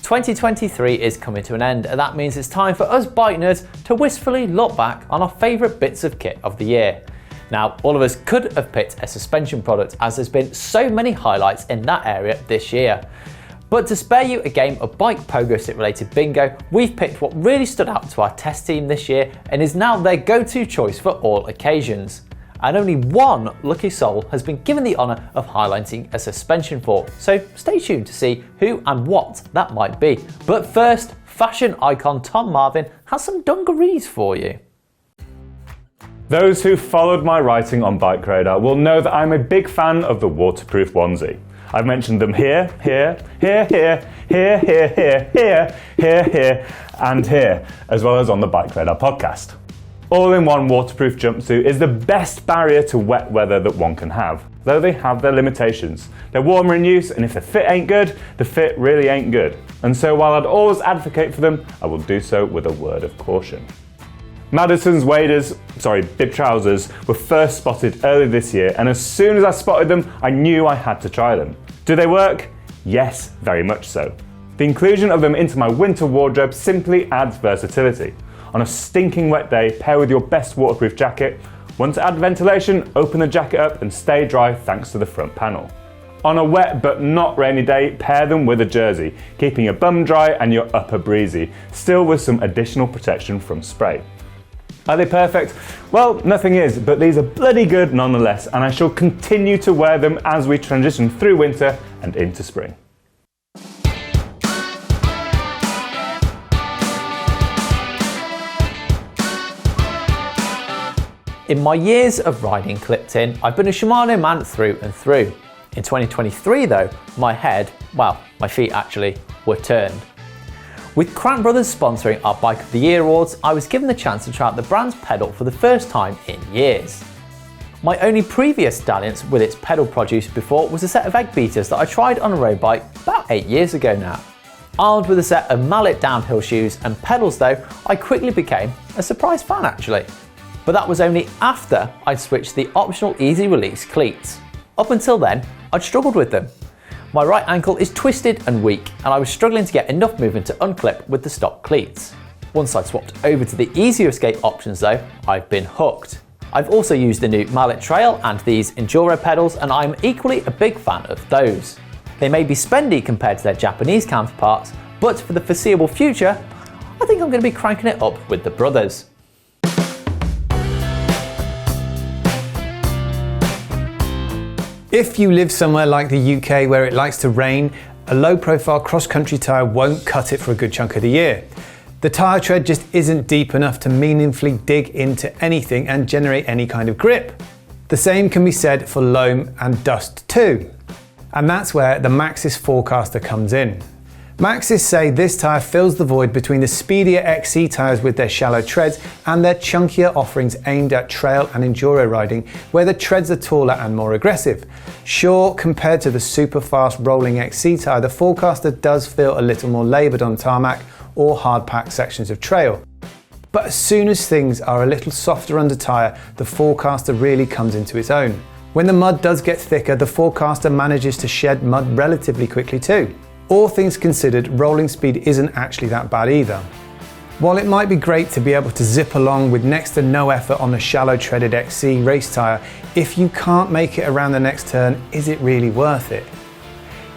2023 is coming to an end, and that means it's time for us bike nerds to wistfully look back on our favourite bits of kit of the year. Now, all of us could have picked a suspension product, as there's been so many highlights in that area this year. But to spare you a game of bike pogo stick related bingo, we've picked what really stood out to our test team this year and is now their go-to choice for all occasions. And only one lucky soul has been given the honour of highlighting a suspension fork, so stay tuned to see who and what that might be. But first, fashion icon Tom Marvin has some dungarees for you. Those who followed my writing on BikeRadar will know that I'm a big fan of the waterproof onesie. I've mentioned them here, and here, as well as on the BikeRadar podcast. All-in-one waterproof jumpsuit is the best barrier to wet weather that one can have, though they have their limitations. They're warmer in use, and if the fit ain't good, the fit really ain't good. And so while I'd always advocate for them, I will do so with a word of caution. Madison's bib trousers were first spotted early this year, and as soon as I spotted them, I knew I had to try them. Do they work? Yes, very much so. The inclusion of them into my winter wardrobe simply adds versatility. On a stinking wet day, pair with your best waterproof jacket. Want to add ventilation? Open the jacket up and stay dry thanks to the front panel. On a wet but not rainy day, pair them with a jersey, keeping your bum dry and your upper breezy, still with some additional protection from spray. Are they perfect? Well, nothing is, but these are bloody good nonetheless, and I shall continue to wear them as we transition through winter and into spring. In my years of riding clipped in, I've been a Shimano man through and through. In 2023 though, my feet actually, were turned. With Crank Brothers sponsoring our Bike of the Year awards, I was given the chance to try out the brand's pedal for the first time in years. My only previous dalliance with its pedal produce before was a set of egg beaters that I tried on a road bike about 8 years ago now. Armed with a set of mallet downhill shoes and pedals though, I quickly became a surprise fan actually. But that was only after I'd switched to the optional easy release cleats. Up until then, I'd struggled with them. My right ankle is twisted and weak, and I was struggling to get enough movement to unclip with the stock cleats. Once I'd swapped over to the easier escape options though, I've been hooked. I've also used the new Mallet Trail and these Enduro pedals, and I'm equally a big fan of those. They may be spendy compared to their Japanese counterparts, but for the foreseeable future, I think I'm going to be cranking it up with the brothers. If you live somewhere like the UK where it likes to rain, a low-profile cross-country tyre won't cut it for a good chunk of the year. The tyre tread just isn't deep enough to meaningfully dig into anything and generate any kind of grip. The same can be said for loam and dust too. And that's where the Maxxis Forekaster comes in. Maxxis say this tyre fills the void between the speedier XC tyres with their shallow treads and their chunkier offerings aimed at trail and enduro riding, where the treads are taller and more aggressive. Sure, compared to the super fast rolling XC tyre, the Forekaster does feel a little more laboured on tarmac or hard-packed sections of trail. But as soon as things are a little softer under tyre, the Forekaster really comes into its own. When the mud does get thicker, the Forekaster manages to shed mud relatively quickly too. All things considered, rolling speed isn't actually that bad either. While it might be great to be able to zip along with next to no effort on the shallow treaded XC race tyre, if you can't make it around the next turn, is it really worth it?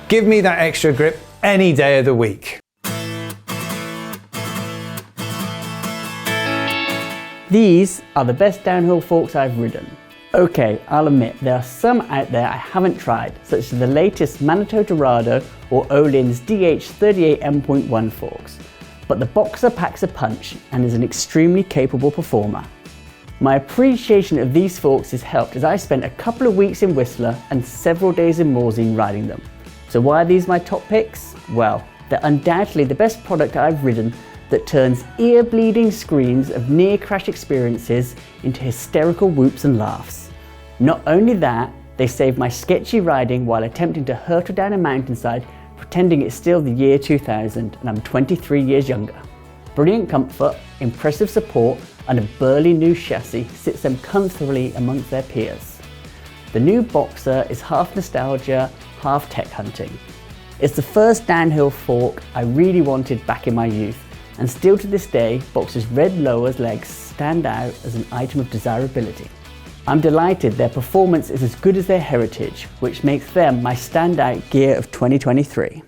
Give me that extra grip any day of the week. These are the best downhill forks I've ridden. Okay, I'll admit there are some out there I haven't tried, such as the latest Manitou Dorado or Olin's DH38 M.1 forks, but the Boxer packs a punch and is an extremely capable performer. My appreciation of these forks is helped as I spent a couple of weeks in Whistler and several days in Morzine riding them. So why are these my top picks? Well, they're undoubtedly the best product I've ridden that turns ear-bleeding screams of near-crash experiences into hysterical whoops and laughs. Not only that, they save my sketchy riding while attempting to hurtle down a mountainside pretending it's still the year 2000 and I'm 23 years younger. Brilliant comfort, impressive support and a burly new chassis sits them comfortably amongst their peers. The new Boxer is half nostalgia, half tech hunting. It's the first downhill fork I really wanted back in my youth, and still to this day, Box's red lowers legs stand out as an item of desirability. I'm delighted their performance is as good as their heritage, which makes them my standout gear of 2023.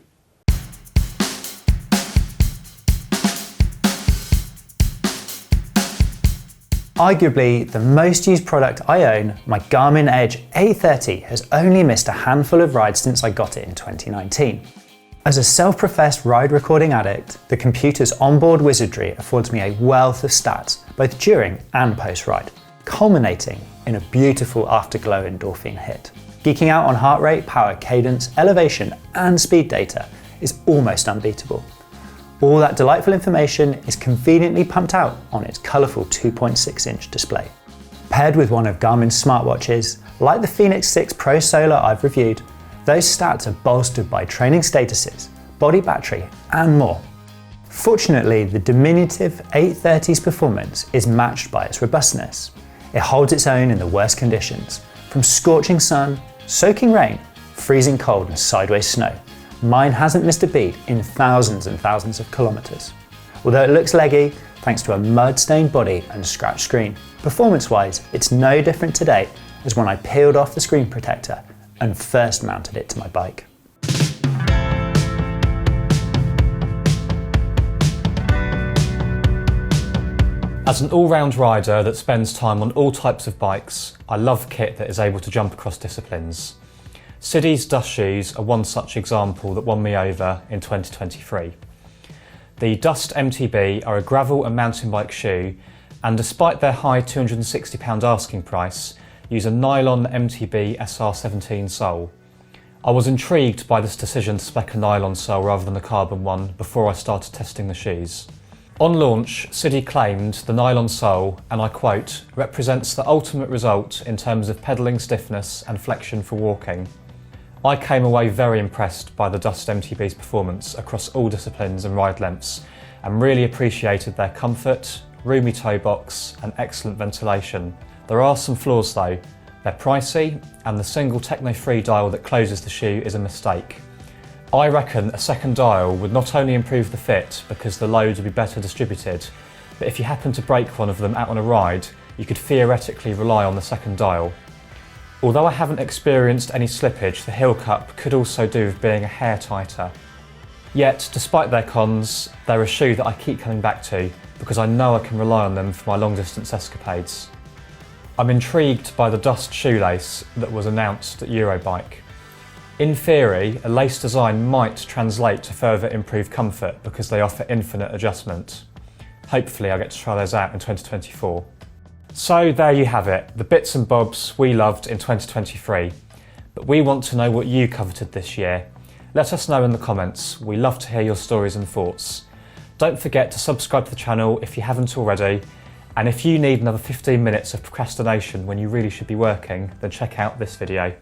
Arguably the most used product I own, my Garmin Edge A30 has only missed a handful of rides since I got it in 2019. As a self-professed ride recording addict, the computer's onboard wizardry affords me a wealth of stats, both during and post-ride, culminating in a beautiful afterglow endorphin hit. Geeking out on heart rate, power, cadence, elevation, and speed data is almost unbeatable. All that delightful information is conveniently pumped out on its colourful 2.6-inch display. Paired with one of Garmin's smartwatches, like the Fenix 6 Pro Solar I've reviewed, those stats are bolstered by training statuses, body battery, and more. Fortunately, the diminutive 830's performance is matched by its robustness. It holds its own in the worst conditions, from scorching sun, soaking rain, freezing cold and sideways snow. Mine hasn't missed a beat in thousands and thousands of kilometres. Although it looks leggy, thanks to a mud-stained body and scratched screen, performance-wise, it's no different today as when I peeled off the screen protector and first mounted it to my bike. As an all-round rider that spends time on all types of bikes, I love kit that is able to jump across disciplines. Sidi's dust shoes are one such example that won me over in 2023. The Dust MTB are a gravel and mountain bike shoe, and despite their high £260 asking price, use a nylon MTB SR17 sole. I was intrigued by this decision to spec a nylon sole rather than a carbon one before I started testing the shoes. On launch, Sidi claimed the nylon sole, and I quote, represents the ultimate result in terms of pedalling stiffness and flexion for walking. I came away very impressed by the Dust MTB's performance across all disciplines and ride lengths, and really appreciated their comfort, roomy toe box and excellent ventilation. There are some flaws though. They're pricey, and the single techno-free dial that closes the shoe is a mistake. I reckon a second dial would not only improve the fit because the load would be better distributed, but if you happen to break one of them out on a ride, you could theoretically rely on the second dial. Although I haven't experienced any slippage, the heel cup could also do with being a hair tighter. Yet, despite their cons, they're a shoe that I keep coming back to because I know I can rely on them for my long distance escapades. I'm intrigued by the Dust shoelace that was announced at Eurobike. In theory, a lace design might translate to further improved comfort because they offer infinite adjustment. Hopefully I get to try those out in 2024. So there you have it, the bits and bobs we loved in 2023. But we want to know what you coveted this year. Let us know in the comments, we love to hear your stories and thoughts. Don't forget to subscribe to the channel if you haven't already, and if you need another 15 minutes of procrastination when you really should be working, then check out this video.